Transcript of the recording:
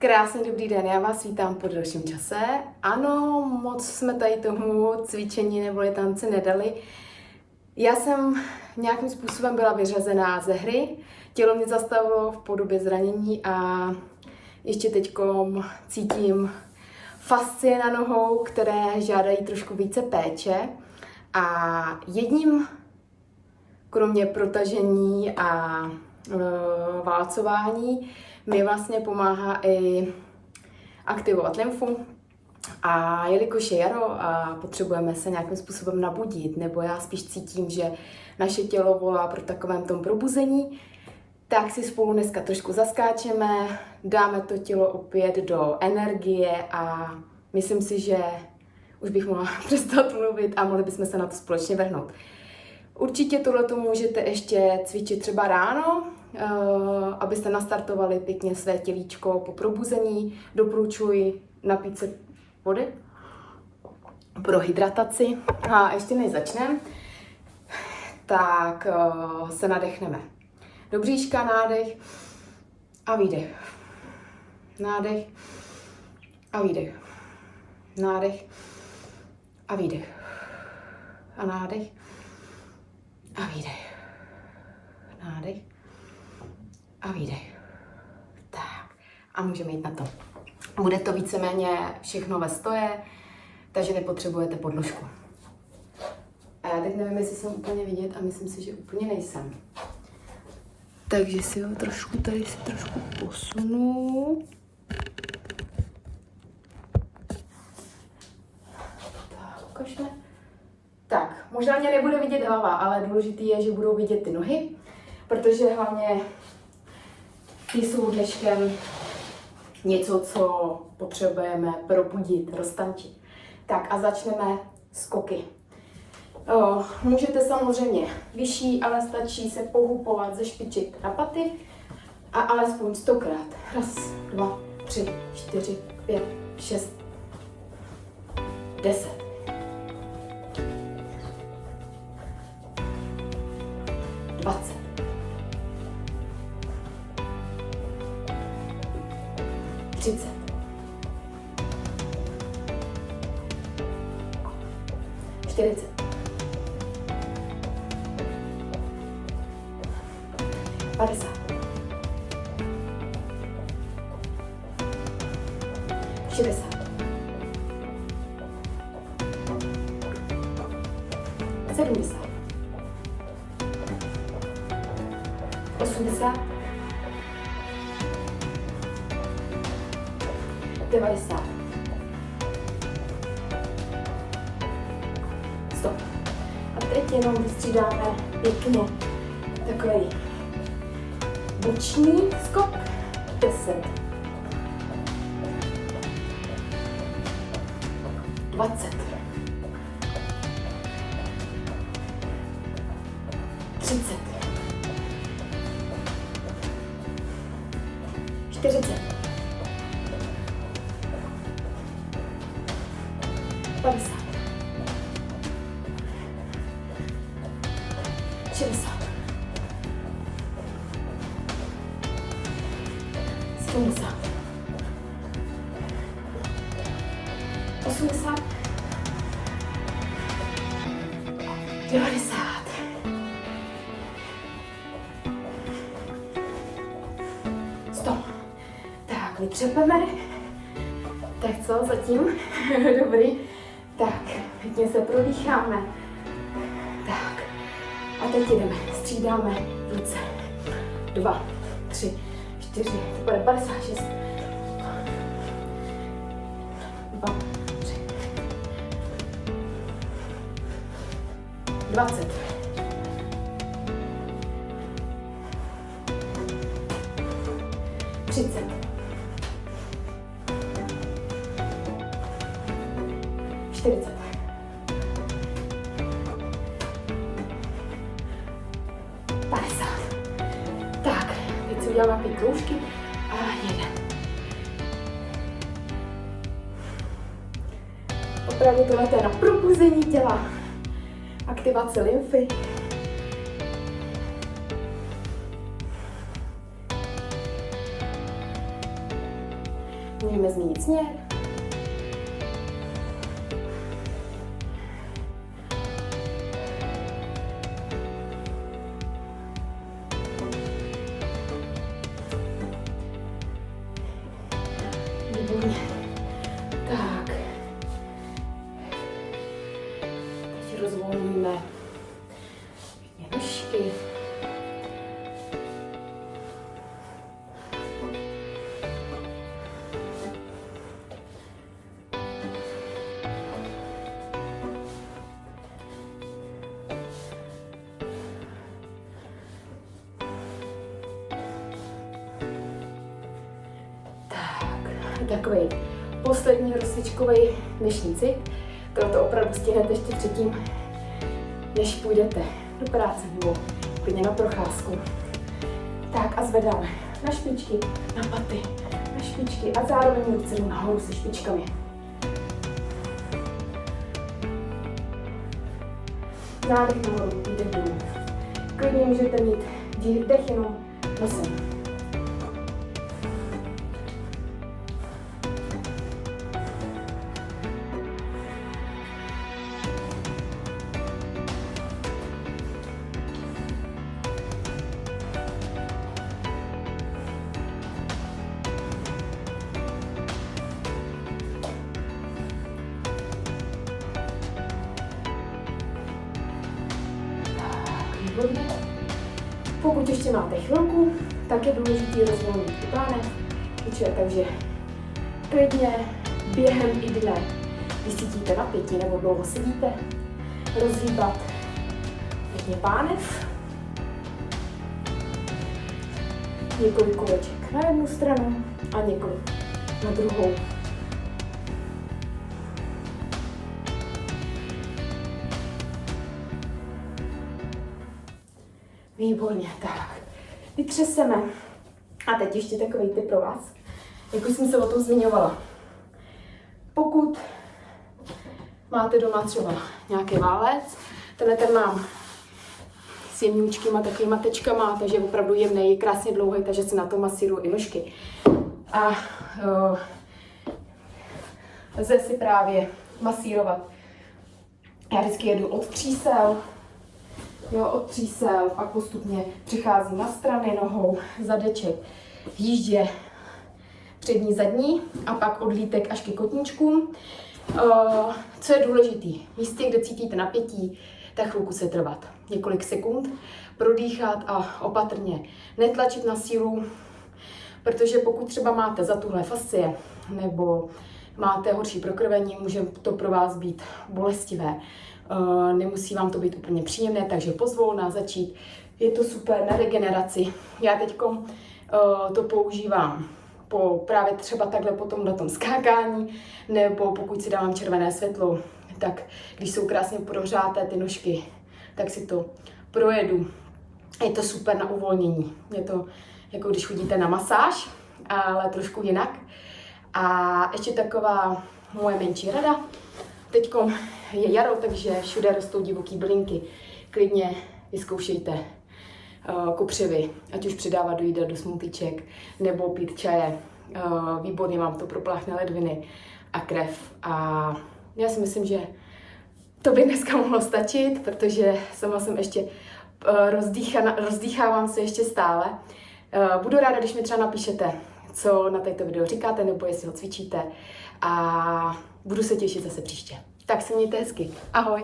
Krásný dobrý den, já vás vítám po delším čase. Ano, moc jsme tady tomu cvičení nebo tance nedali. Já jsem nějakým způsobem byla vyřazená ze hry, tělo mě zastavilo v podobě zranění a ještě teďkom cítím fascie na nohou, které žádají trošku více péče. A jedním, kromě protažení a válcování, mi vlastně pomáhá i aktivovat lymfu. A jelikož je jaro a potřebujeme se nějakým způsobem nabudit, nebo já spíš cítím, že naše tělo volá pro takovém tom probuzení, tak si spolu dneska trošku zaskáčeme, dáme to tělo opět do energie a myslím si, že už bych mohla přestat mluvit a mohli bychom se na to společně vrhnout. Určitě tohleto můžete ještě cvičit třeba ráno, abyste nastartovali pěkně své tělíčko po probuzení. Doporučuji napít se vody pro hydrataci. A ještě než začneme, tak se nadechneme. Do bříška nádech a výdech. Nádech a výdech. Nádech a výdech. A nádech a výdech. Nádech a výdech. Tak. A můžeme jít na to. Bude to víceméně všechno ve stoje, takže nepotřebujete podložku. A já teď nevím, jestli jsem úplně vidět a myslím si, že úplně nejsem. Takže si ho trošku posunu. Tak, ukažme. Tak, možná mě nebude vidět hlava, ale důležitý je, že budou vidět ty nohy, protože hlavně ty jsou dneškem něco, co potřebujeme probudit, roztančit. Tak a začneme skoky. Můžete samozřejmě vyšší, ale stačí se pohupovat ze špiček na paty a alespoň 100krát. 1, 2, 3, 4, 5, 6, 10. 20. 30. 40. 50. 60. 70. 80. 90. 100. A teď jenom vystřídáme pěkně takový boční skok. 10. 20. 30. 40. 50. 60. 70. 80. 90. 100. Tak, vytřepeme. Tak co, zatím? Dobrý. Tak, pěkně se prodýcháme. Tak. A teď jdeme. Střídáme ruce. 2, 3, 4, to bude 56. 2, 3. 20. 30. 40. 50. Tak, teď si uděláme 5 kroužky a 1. Opravdu tohle je na probuzení těla, aktivace lymfy. Můžeme změnit směr. Výborně. Tak. Teď rozvolníme nožky. Takový poslední rozcvičkový dnešní cvik, to opravdu stihnete ještě předtím, než půjdete do práce nebo klidně na procházku. Tak a zvedáme na špičky, na paty, na špičky a zároveň ruce nahoru se špičkami. Nádech nahoru, výdech dolů. Klidně můžete mít dech jenom nosem. Pokud ještě máte chvilku, tak je důležité rozvolnit pánev, takže klidně během i dne, když cítíte napětí nebo dlouho sedíte, rozhýbat pěkně pánev, několik koleček na jednu stranu a několik na druhou. Výborně, tak. Vytřeseme. A teď ještě takový tip pro vás. Jak už jsem se o tom zmiňovala. Pokud máte doma třeba nějaký válec, ten mám s jemňoučkýma takovýma tečkama, takže je opravdu jemný, je krásně dlouhý, takže si na to masíruju i nožky. A lze si právě masírovat. Já vždycky jedu od třísel, od třísel, pak postupně přicházím na strany nohou, zadeček, jíždě, přední, zadní a pak od lítek až ke kotníčkům. Co je důležitý, v místě, kde cítíte napětí, tak chvilku se trvat, několik sekund, prodýchat a opatrně netlačit na sílu, protože pokud třeba máte zatuhlé fascie nebo máte horší prokrvení, může to pro vás být bolestivé. Nemusí vám to být úplně příjemné, takže pozvolna začít. Je to super na regeneraci. Já teď to používám právě třeba takhle potom na tom skákání, nebo pokud si dávám červené světlo, tak když jsou krásně prohřáté ty nožky, tak si to projedu. Je to super na uvolnění. Je to jako když chodíte na masáž, ale trošku jinak. A ještě taková moje menší rada. Teďko je jaro, takže všude rostou divoký bylinky. Klidně vyzkoušejte kopřivy, ať už přidávat do jídla, do smutíček, nebo pít čaje. Výborně vám to propláchne ledviny a krev. A já si myslím, že to by dneska mohlo stačit, protože sama jsem ještě rozdýchávám se ještě stále. Budu ráda, když mi třeba napíšete, co na této video říkáte, nebo jestli ho cvičíte. A budu se těšit zase příště. Tak se mějte hezky. Ahoj!